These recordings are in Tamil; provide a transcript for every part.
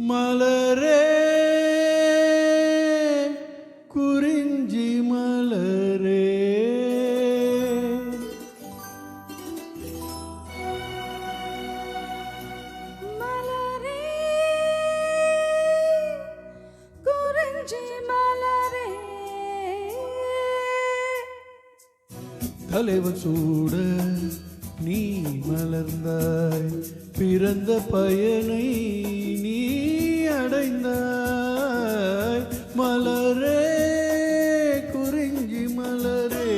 மலரே குறிஞ்சி மலரே மலரே குறிஞ்சி மலரே தலைவன் சூட நீ மலர்ந்தாய் பிறந்த பயனை நீ அடைந்தாய் மலரே குறிஞ்சி மலரே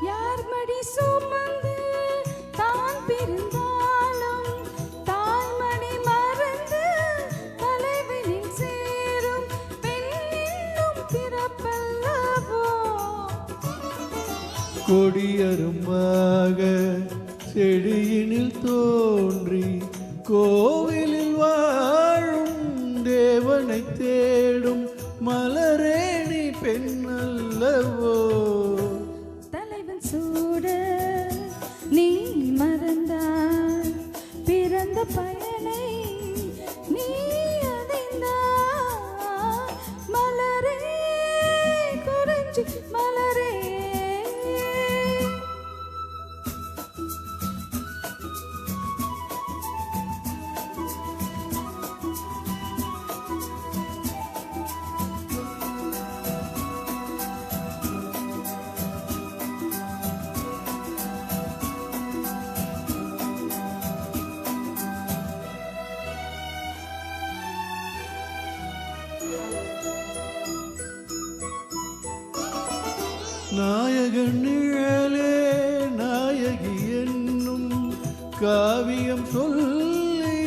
யார் மடி சுமந்து தான் பிறந்தாலும் தாய்மடி மறந்து தலைவனில் சேரும் பெண்ணின்னும் பிறப்பல்லவோ கொடியரும்பாக செடியினில் தோன்றி கோவிலில் வாழும் தேவனை தேடும் மலரே நீ பெண்ணல்லவோ தலைவன் சூட நீ மறந்தாய் பிறந்த பயனை நீ அடைந்தாய் மலரே குறிஞ்சி மலரே நாயகன் நிழலே நாயகி என்னும் காவியம் சொல்லி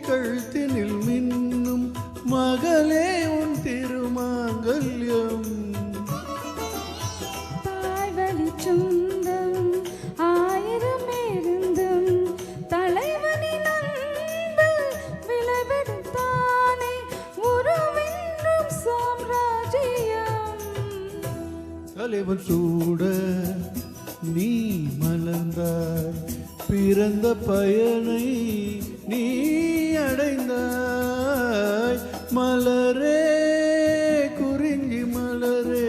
கழுத்தினில் மின்னும் மகளே உன் திருமாங்கல்யம் தாய்வழி சொந்தம் ஆயிரம் இருந்தும் தலைவனின் அன்பு விளைவெடுத்தானே உருவென்றும் சாம்ராஜ்யம் தலைவன் சூட நீ மலர்ந்தாய் பிறந்த பயனை நீ அடைந்தாய் மலரே குறிஞ்சி மலரே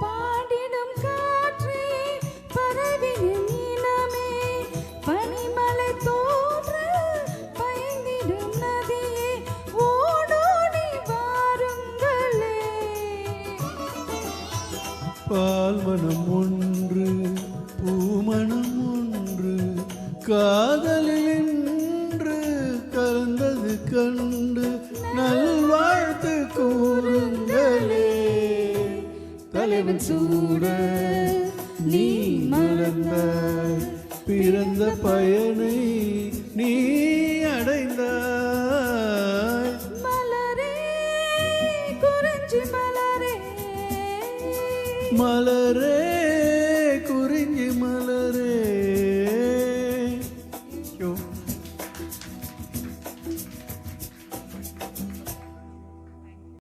பாடிடும் காற்றே பறவையின் இனமே பனிமலை தோன்ற பயந்திடும் நதியே ஓடோடி வாருங்களே பால்மனம் ஒன்று பூமணம் ஒன்று காதலில் இன்று கலந்தது கண்டு நல்வாழ்த்து கூறுங்களே தலைவன் சூட நீ மலர்ந்தாய் பிறந்த பயனை நீ அடைந்தாய் மலரே குறிஞ்சி மலரே மலரே